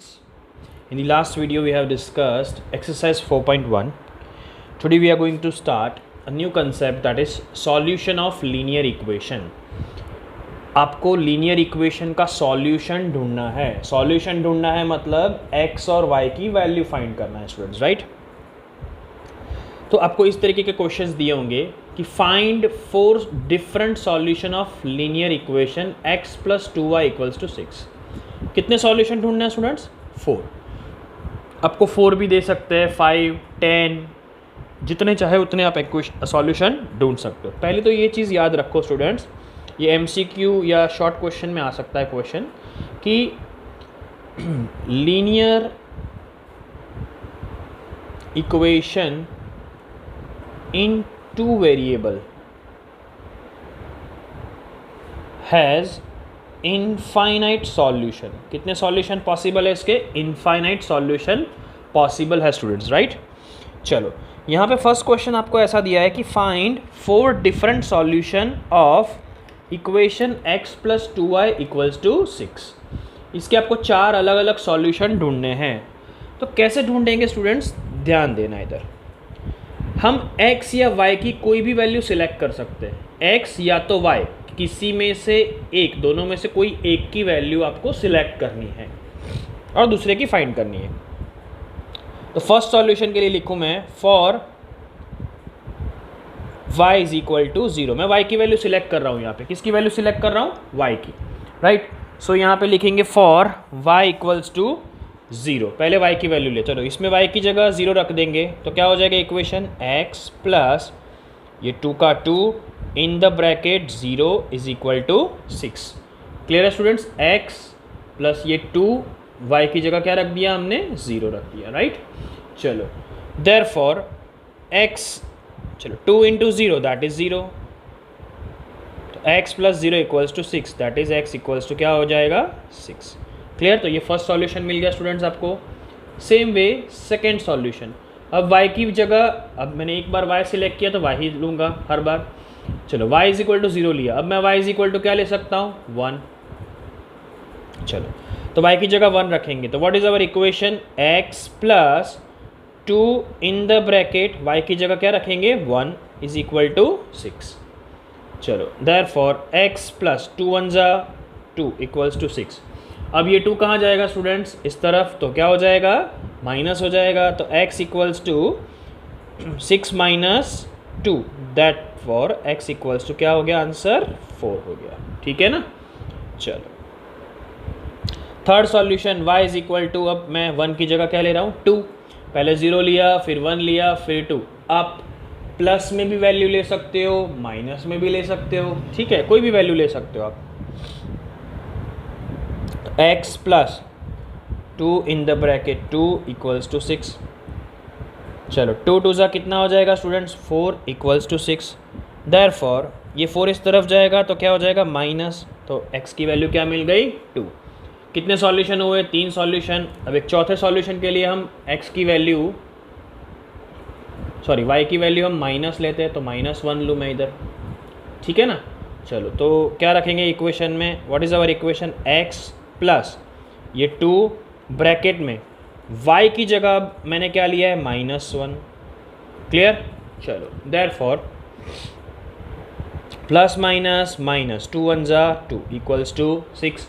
students. In the last video we have discussed exercise 4.1. Today we are going to start a new concept, that is solution of linear equation. आपको linear equation का solution ढूंढना है. Solution ढूंढना है मतलब x और y की value find करना है स्टूडेंट्स, राइट. तो आपको इस तरीके के क्वेश्चंस दिए होंगे कि find 4 different solution of linear equation x + 2y = 6. कितने सॉल्यूशन ढूंढना है स्टूडेंट्स? 4. आपको 4 भी दे सकते हैं, 5, 10, जितने चाहे उतने आप सॉल्यूशन ढूंढ सकते हो. पहले तो ये चीज़ याद रखो स्टूडेंट्स, ये MCQ या शॉर्ट क्वेश्चन में आ सकता है क्वेश्चन कि linear equation in 2 variable has infinite solution. कितने सॉल्यूशन पॉसिबल है इसके? इनफाइनाइट सॉल्यूशन पॉसिबल है स्टूडेंट्स, राइट. चलो यहाँ पे फर्स्ट क्वेश्चन आपको ऐसा दिया है कि find 4 different solution of equation x + 2y = 6. इसके आपको 4 अलग अलग सॉल्यूशन ढूंढने हैं. तो कैसे ढूंढेंगे स्टूडेंट्स? ध्यान देना इधर. हम x या y की कोई भी वैल्यू सिलेक्ट कर सकते हैं. x या तो y, किसी में से एक, दोनों में से कोई एक की वैल्यू आपको सिलेक्ट करनी है और दूसरे की फाइंड करनी है. तो फर्स्ट सॉल्यूशन के लिए लिखूं मैं फॉर y = 0. मैं y की वैल्यू सिलेक्ट कर रहा हूँ. यहाँ पे किसकी वैल्यू सिलेक्ट कर रहा हूँ? y की, राइट. सो यहाँ पे लिखेंगे फॉर y = 0. पहले y की वैल्यू ले, चलो इसमें y की जगह 0 रख देंगे तो क्या हो जाएगा इक्वेशन? x प्लस ये 2 का 2 इन द ब्रैकेट 0 = 6. क्लियर है स्टूडेंट्स? x प्लस ये 2, y की जगह क्या रख दिया हमने? 0 रख दिया, राइट. चलो देयरफॉर x, चलो 2 × 0 दैट इज 0. तो x + 0 = 6, दैट इज x = क्या हो जाएगा? 6. क्लियर. तो ये फर्स्ट सॉल्यूशन मिल गया स्टूडेंट्स आपको. Same way second solution. अब y की जगह, अब मैंने एक बार y सिलेक्ट किया तो y ही लूँगा हर बार. चलो y = 0 लिया. अब मैं y = क्या ले सकता हूँ? 1. चलो तो y की जगह 1 रखेंगे तो what is our equation? x + 2 in the bracket y की जगह क्या रखेंगे? 1 = 6. चलो देयरफॉर x + 2 × 1 2 = 6. अब ये 2 कहाँ जाएगा स्टूडेंट्स? इस तरफ. तो क्या हो जाएगा? माइनस हो जाएगा. तो x = 6 - 2, दैट फॉर x = क्या हो गया? आंसर 4 हो गया. ठीक है ना. चलो थर्ड सॉल्यूशन y = अब मैं 1 की जगह क्या ले रहा हूँ? 2. पहले 0 लिया, फिर 1 लिया, फिर 2. आप प्लस में भी वैल्यू ले सकते हो, माइनस में भी ले सकते हो, ठीक है, कोई भी वैल्यू ले सकते हो आप. x + 2 in the bracket 2 = 6. चलो 2 × 2 कितना हो जाएगा स्टूडेंट्स? 4 = 6. देयरफॉर ये 4 इस तरफ जाएगा तो क्या हो जाएगा? माइनस. तो x की वैल्यू क्या मिल गई? 2. कितने सॉल्यूशन हुए? 3 सॉल्यूशन. अब एक चौथे सॉल्यूशन के लिए हम x की वैल्यू, सॉरी y की वैल्यू हम माइनस लेते हैं तो -1 लूँ मैं इधर. ठीक है ना. चलो तो क्या रखेंगे इक्वेशन में? What is our equation? x plus ये 2 ब्रैकेट में y की जगह मैंने क्या लिया है? -1. क्लियर. चलो देयरफॉर प्लस माइनस माइनस 2 × 1 2 = 6.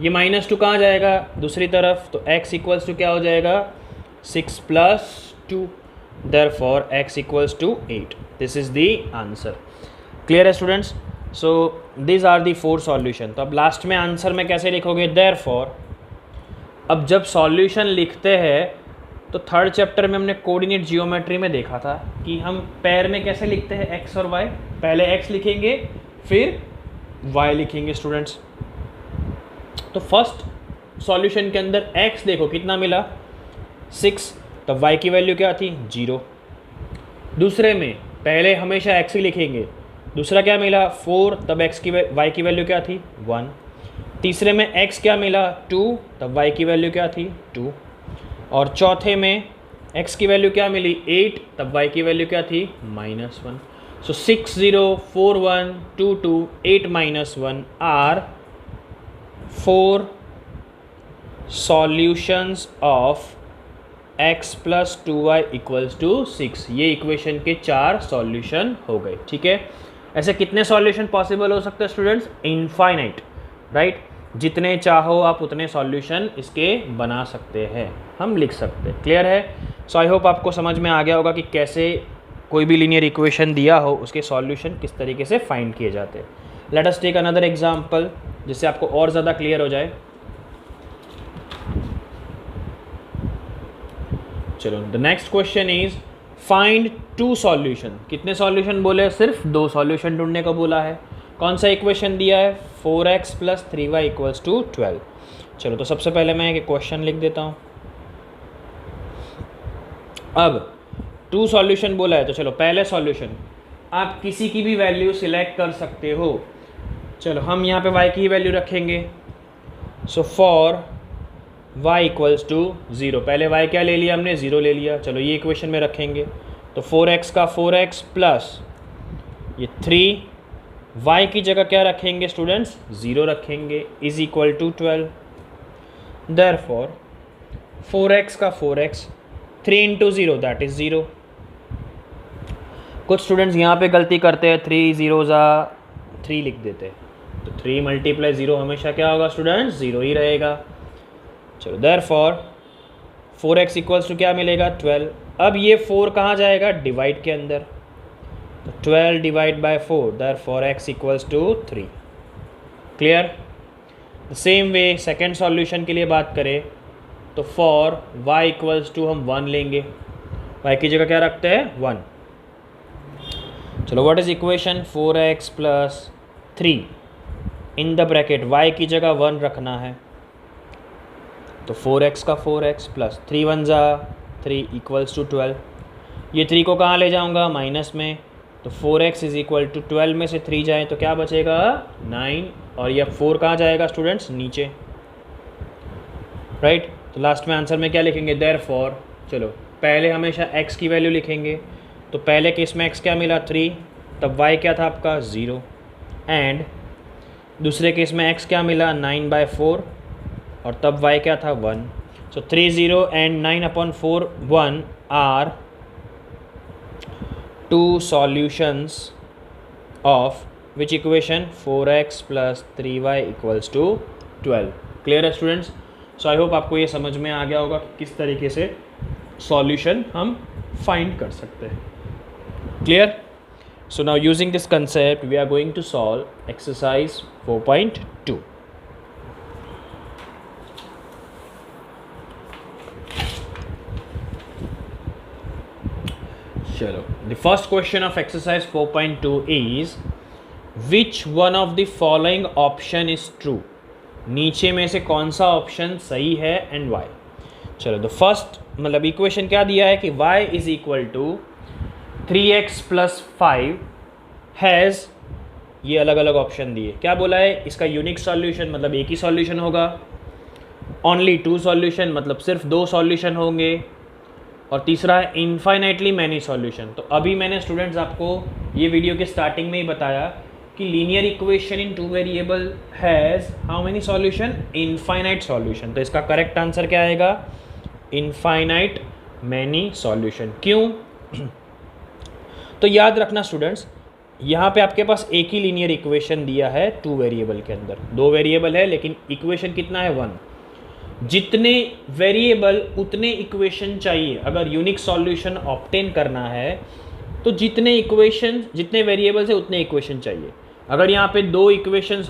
ये -2 कहाँ जाएगा? दूसरी तरफ. तो x = क्या हो जाएगा? 6 + 2, therefore x = 8. This is the answer. Clear है students? So this are the 4 solution. तो अब लास्ट में आंसर में कैसे लिखोगे? देयरफॉर अब जब सॉल्यूशन लिखते हैं तो थर्ड चैप्टर में हमने कोऑर्डिनेट जियोमेट्री में देखा था कि हम पैर में कैसे लिखते हैं x और y. पहले x लिखेंगे फिर y लिखेंगे स्टूडेंट्स. तो फर्स्ट सॉल्यूशन के अंदर x देखो कितना मिला? 6. तब y की वैल्यू क्या थी? 0. दूसरे में पहले हमेशा x ही लिखेंगे. दूसरा क्या मिला? 4. तब y की वैल्यू क्या थी? 1. तीसरे में x क्या मिला? 2. तब y की वैल्यू क्या थी? 2. और चौथे में x की वैल्यू क्या मिली? 8. तब y की वैल्यू क्या थी? -1. So 6 0 4 1 2 2 8 -1 are 4 solutions of x plus 2y equals two 6, ये इक्वेशन के 4 सॉल्यूशन हो गए। ठीक है, ऐसे कितने सॉल्यूशन पॉसिबल हो सकते हैं स्टूडेंट्स? Infinite, right. जितने चाहो आप उतने सॉल्यूशन इसके बना सकते हैं, हम लिख सकते हैं। क्लियर है? सो आई होप आपको समझ में आ गया होगा कि कैसे कोई भी लीनियर इक्वेशन दिया हो उसके सॉल्यूशन किस तरीके से फाइंड किए जाते हैं। Let us take another example जिससे आपको और ज़्यादा क्लियर हो जाए। चलो, the next question is find 2 solution. कितने सॉल्यूशन बोले? सिर्फ 2 सॉल्यूशन ढूंढने को बोला है। कौन सा इक्वेशन दिया है? 4x plus 3y equals to 12। चलो, तो सबसे पहले मैं एक क्वेश्चन लिख देता हूँ। अब 2 सॉल्यूशन बोला है, तो चलो पहले सॉल्यूशन आप किसी की भी वैल्यू सिलेक्ट कर सकते हो। चलो, हम यहाँ पे y की वैल्यू रखेंगे। So for y equals two 0, पहले y क्या ले लिया हमने? 0 ले लिया। चलो, ये इक्वेशन में रखेंगे तो 4x का 4x प्लस ये 3, y की जगह क्या रखेंगे स्टूडेंट्स? 0 रखेंगे, is equal to 12। Therefore 4x का 4x, 3 इंटू 0 दैट इज़ 0। कुछ स्टूडेंट्स यहाँ पे गलती करते हैं, 3 0 3 लिख देते हैं, तो 3 मल्टीप्लाई 0 हमेशा क्या होगा स्टूडेंट्स? 0 ही रहेगा। चलो, देयरफॉर 4x इक्वल्स टू क्या मिलेगा? 12। अब ये 4 कहाँ जाएगा? डिवाइड के अंदर, तो 12 divide by 4, therefore x equals two 3। Clear? The same way second solution के लिए बात करें तो फॉर y इक्वल्स टू हम 1 लेंगे, y की जगह क्या रखते हैं? 1। चलो, what is equation? 4x plus 3 in the bracket y की जगह 1 रखना है, तो 4x का 4x प्लस 3 1 जा 3 इक्वल्स टू 12। ये 3 को कहाँ ले जाऊँगा? माइनस में, तो 4x इज इक्वल टू 12 में से 3 जाए तो क्या बचेगा? 9, और यह 4 कहाँ जाएगा स्टूडेंट्स? नीचे, राइट। तो लास्ट में आंसर में क्या लिखेंगे? देयरफॉर, चलो पहले हमेशा x की वैल्यू लिखेंगे, तो पहले केस में x क्या मिला? 3, तब y क्या था आपका? 0, एंड दूसरे केस में x क्या मिला? 9/4, और तब y क्या था? 1। सो 3 0 and 9/4 1 are 2 solutions of which equation? 4x plus 3y equals to 12। Clear है स्टूडेंट्स? सो आई होप आपको ये समझ में आ गया होगा कि किस तरीके से सॉल्यूशन हम फाइंड कर सकते हैं। Clear? So now using this concept we are going to solve exercise 4.2। चलो, the first question of exercise 4.2 is which one of the following option is true. नीचे में से कौन सा ऑप्शन सही है एंड वाई। चलो, द फर्स्ट मतलब इक्वेशन क्या दिया है कि y is equal to 3x plus 5 has, ये अलग अलग ऑप्शन दिए। क्या बोला है? इसका यूनिक सॉल्यूशन मतलब एक ही सॉल्यूशन होगा, ओनली 2 सॉल्यूशन मतलब सिर्फ 2 सॉल्यूशन होंगे, और तीसरा है इनफाइनाइटली मैनी सॉल्यूशन। तो अभी मैंने स्टूडेंट्स आपको ये वीडियो के स्टार्टिंग में ही बताया कि linear equation in 2 variable has how many solution? Infinite solution. तो इसका करेक्ट आंसर क्या आएगा? Infinite many solution. क्यों? तो याद रखना स्टूडेंट्स, यहाँ पे आपके पास एक ही लीनियर इक्वेशन दिया है 2 वेरिएबल के अंदर। 2 वेरिएबल है लेकिन इक्वेशन कितना है? 1। जितने वेरिएबल उतने इक्वेशन चाहिए। अगर यूनिक सॉल्यूशन ऑब्टेन करना है तो जितने वेरिएबल्स है उतने इक्वेशन चाहिए। अगर यहाँ पे 2 इक्वेशंस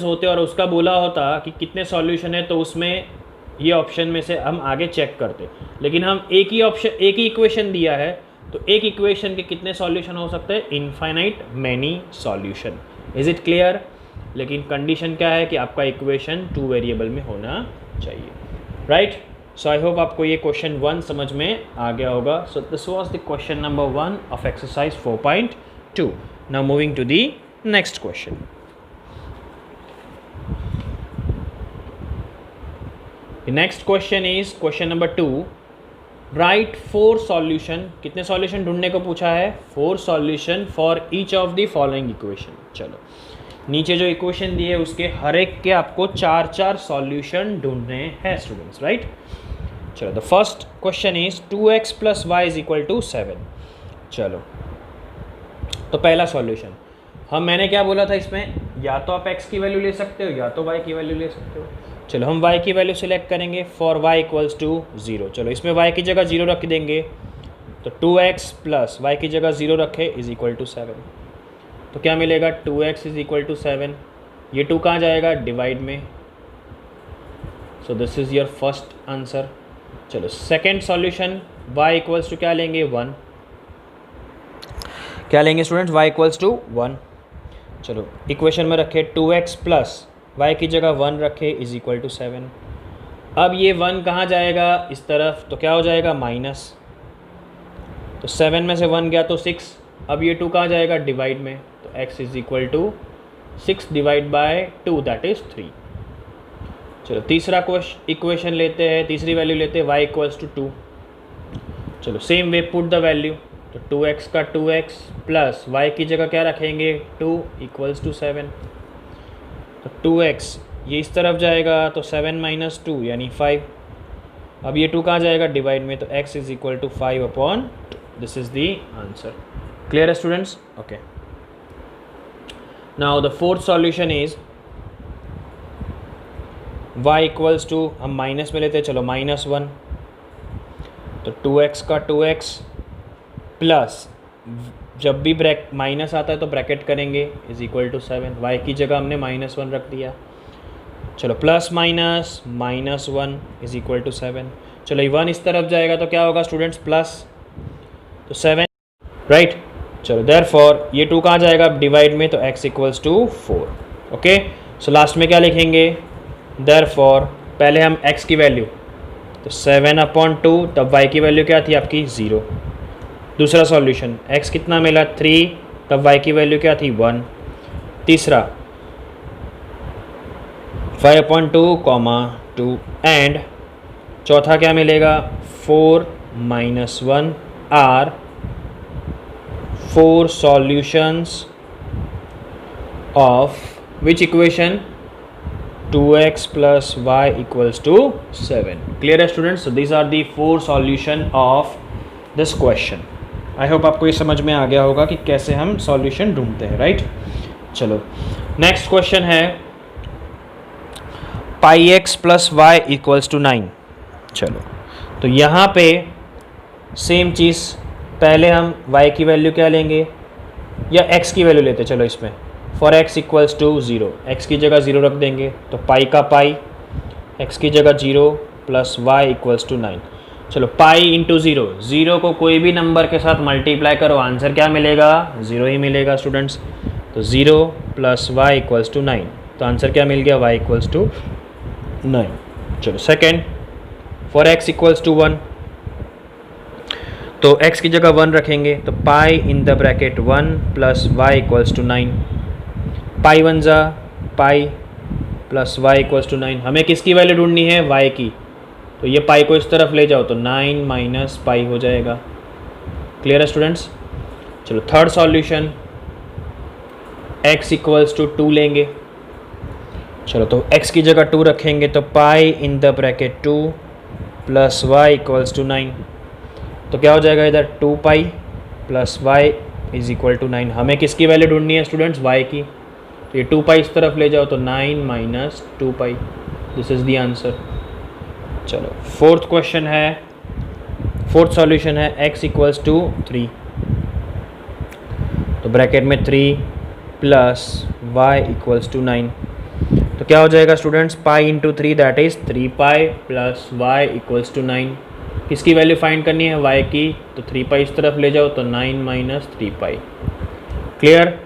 होते और उसका बोला होता कि कितने सॉल्यूशन है, तो उसमें ये ऑप्शन में से हम आगे चेक करते। लेकिन हम एक ही इक्वेशन दिया है, तो एक इक्वेशन के कितने सॉल्यूशन हो सकते हैं? Infinite many solution. Is it clear? लेकिन कंडीशन क्या है कि आपका इक्वेशन 2 वेरिएबल में होना चाहिए, राइट। सो आई होप आपको ये क्वेश्चन 1 समझ में आ गया होगा। So this was the question number 1 of exercise 4.2। Now moving to the next question. The next question is question number 2. Write 4 solution. कितने सॉल्यूशन ढूंढने को पूछा है? 4 solution for each of the following equation. चलो, नीचे जो इक्वेशन दी है उसके हर एक के आपको 4 सॉल्यूशन ढूंढने हैं स्टूडेंट्स, राइट। चलो the first question is 2x + y = 7। चलो तो पहला सॉल्यूशन मैंने क्या बोला था इसमें, या तो आप x की वैल्यू ले सकते हो या तो y की वैल्यू ले सकते हो। चलो हम y की वैल्यू सिलेक्ट करेंगे फॉर y = 0। चलो इसमें y की जगह 0 रख देंगे, तो 2x + y की जगह 0 रखे = 7। तो क्या मिलेगा, 2x = 7। ये 2 कहाँ जाएगा, डिवाइड में। So this is your first answer. चलो सेकेंड सॉल्यूशन, y = क्या लेंगे, 1। क्या लेंगे स्टूडेंट्स, y = 1। चलो इक्वेशन में रखे 2x + y की जगह 1 रखे = 7। अब ये 1 कहाँ जाएगा, इस तरफ, तो क्या हो जाएगा, माइनस। तो 7 में से 1 गया तो 6। अब ये 2 कहाँ जाएगा, डिवाइड में, तो x = 6 divide by 2 that is 3। चलो तीसरा इक्वेशन लेते हैं, तीसरी वैल्यू लेते हैं, y = 2। चलो same way put the value, तो 2x का 2x + y की जगह क्या रखेंगे, 2 = 7। तो 2x ये इस तरफ जाएगा, तो 7 - 2 यानी 5। अब ये 2 कहाँ जाएगा, डिवाइड में, तो x = 5/2। This is the answer. Clear है students, okay. Now the fourth solution is y = हम माइनस में लेते हैं, चलो -1। तो 2x का 2x प्लस, जब भी माइनस आता है तो ब्रैकेट करेंगे, = 7। y की जगह हमने -1 रख दिया। चलो प्लस माइनस -1 = 7। चलो ये 1 इस तरफ जाएगा तो क्या होगा स्टूडेंट्स, प्लस, तो 7, राइट। चलो देयरफॉर ये 2 कहाँ जाएगा, डिवाइड में, तो x = 4। ओके, सो लास्ट में क्या लिखेंगे, देयरफॉर पहले हम x की वैल्यू, तो 7/2, तब y की वैल्यू क्या थी आपकी, 0। दूसरा सॉल्यूशन, x कितना मिला, 3, तब y की वैल्यू क्या थी, 1। तीसरा 5/2, 2, एंड चौथा क्या मिलेगा, 4 - 1 are 4 solutions of which equation, 2x + y = 7. Clear है students? So these are the 4 solution of this question. I hope आपको ये समझ में आ गया होगा कि कैसे हम सॉल्यूशन ढूंढते हैं, राइट। चलो नेक्स्ट क्वेश्चन है πx + y = 9। चलो तो यहाँ पे सेम चीज़, पहले हम y की वैल्यू क्या लेंगे, या x की वैल्यू लेते, चलो इसमें फॉर x = 0, x की जगह 0 रख देंगे, तो पाई का पाई, x की जगह 0 + y = 9। चलो पाई × 0, 0 को कोई भी नंबर के साथ मल्टीप्लाई करो, आंसर क्या मिलेगा, 0 ही मिलेगा स्टूडेंट्स। तो 0 + y = 9, तो आंसर क्या मिल गया, y = 9। चलो सेकेंड, फॉर x = 1, तो x की जगह 1 रखेंगे, तो पाई इन द ब्रैकेट 1 + y = 9। पाई 1 जा पाई + y = 9। हमें किसकी वैल्यू ढूंढनी है, y की, तो ये पाई को इस तरफ ले जाओ, तो 9 - पाई हो जाएगा। क्लियर है स्टूडेंट्स। चलो थर्ड सॉल्यूशन, x = 2 लेंगे। चलो तो x की जगह 2 रखेंगे, तो पाई इन द ब्रैकेट 2 + y = 9। तो क्या हो जाएगा इधर, 2 पाई + y = 9। हमें किसकी वैल्यू ढूंढनी है स्टूडेंट्स, y की, तो ये 2 पाई इस तरफ ले जाओ, तो 9 - 2 pi. This is the answer. चलो फोर्थ क्वेश्चन है, फोर्थ सॉल्यूशन है x = 3। तो ब्रैकेट में 3 + y = 9। तो क्या हो जाएगा students, pi × 3 that is 3 pi + y = 9। किसकी वैल्यू फाइंड करनी है, y की, तो 3 पाई इस तरफ ले जाओ, तो 9 - 3 पाई। क्लियर।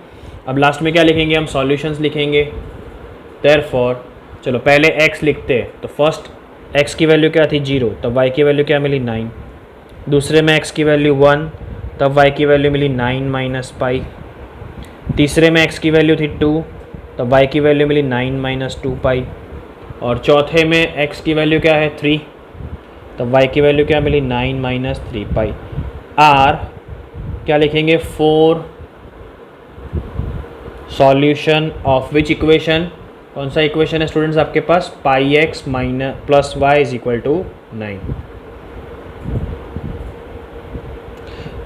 अब लास्ट में क्या लिखेंगे, हम सॉल्यूशंस लिखेंगे। देयरफॉर चलो पहले x लिखते, तो फर्स्ट x की वैल्यू क्या थी, 0, तब y की वैल्यू क्या मिली, 9। दूसरे में x की वैल्यू 1, तब y की वैल्यू मिली 9 - पाई। तीसरे में x की वैल्यू थी 2, तब y की वैल्यू मिली 9 - 2 पाई। और चौथे में x की वैल्यू क्या है, 3, तब y की वैल्यू क्या मिली, 9 - 3 पाई। आर क्या लिखेंगे, 4 सॉल्यूशन ऑफ विच इक्वेशन, कौन सा इक्वेशन है स्टूडेंट्स आपके पास, pi X minus plus Y is equal to 9।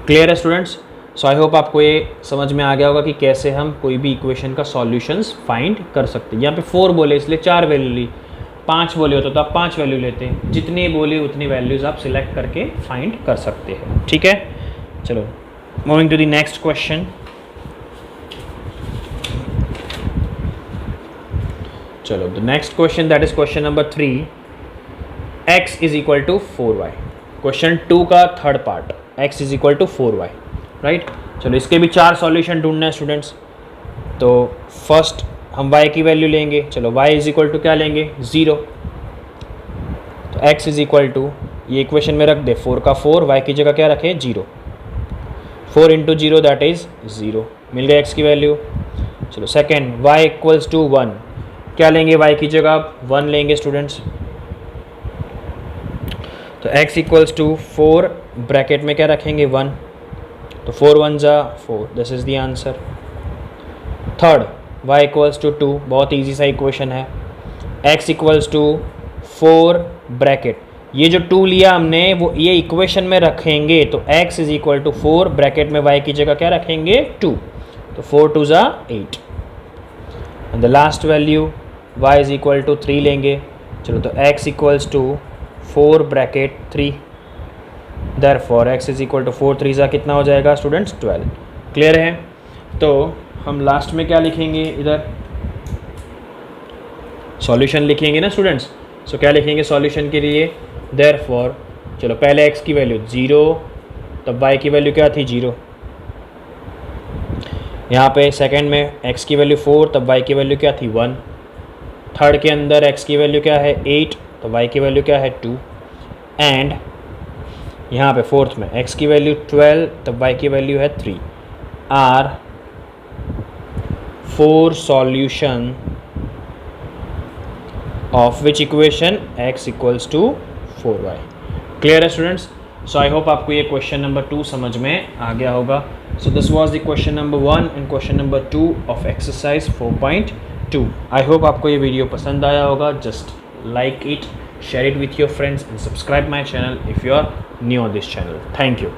Clear है स्टूडेंट्स? सो आई होप आपको ये समझ में आ गया होगा कि कैसे हम कोई भी इक्वेशन का सॉल्यूशंस फाइंड कर सकते हैं। यहाँ पे 4 बोले इसलिए 4 वैल्यू ली, 5 बोले होते तो आप 5 वैल्यू लेते हैं, जितनी बोली उतनी वैल्यूज़ आप सिलेक्ट करके फाइंड कर सकते हैं। ठीक है, चलो moving to the next question. चलो the next question that is question number 3, x is equal to 4y। Question 2 का third part, x is equal to 4y, right. चलो इसके भी 4 सॉल्यूशन ढूंढना है स्टूडेंट्स। तो फर्स्ट हम y की वैल्यू लेंगे। चलो y इज इक्वल टू क्या लेंगे, 0। तो x इज इक्वल टू, ये इक्वेशन में रख दे 4 का 4, y की जगह क्या रखे 0, 4 इंटू 0 दैट इज 0, मिल गया x की वैल्यू। चलो सेकेंड y इक्वल्स टू 1, क्या लेंगे y की जगह आप 1 लेंगे स्टूडेंट्स। तो x इक्वल्स टू 4 ब्रैकेट में क्या रखेंगे 1, तो 4 1 जा 4, this is the answer. Third y equals two 2, बहुत इजी सा इक्वेशन है। x इक्वल्स टू 4 ब्रैकेट, ये जो 2 लिया हमने वो ये इक्वेशन में रखेंगे, तो x is equal to 4 bracket में y की जगह क्या रखेंगे 2, तो 4 2 जा 8 and the last value y is equal to 3 लेंगे। चलो तो x equals to 4 bracket 3, therefore x is equal to 4 3 जा कितना हो जाएगा स्टूडेंट्स 12। क्लियर है? तो हम लास्ट में क्या लिखेंगे, इधर सॉल्यूशन लिखेंगे ना स्टूडेंट्स। सो क्या लिखेंगे सॉल्यूशन के लिए, देयरफॉर चलो पहले x की वैल्यू 0, तब y की वैल्यू क्या थी 0। यहाँ पे सेकंड में x की वैल्यू 4, तब y की वैल्यू क्या थी 1। थर्ड के अंदर x की वैल्यू क्या है 8, तो y की वैल्यू क्या है 2। एंड यहाँ पे फोर्थ में x की वैल्यू 12, तब y की वैल्यू है 3। Are 4 solution of which equation x equals to 4y। Clear है स्टूडेंट्स? सो आई होप आपको ये क्वेश्चन नंबर 2 समझ में आ गया होगा। So this was the question number 1 and question number 2 of exercise 4.2। I hope आपको ये वीडियो पसंद आया होगा। Just like it, share it with your friends and subscribe my channel if you are new on this channel. Thank you.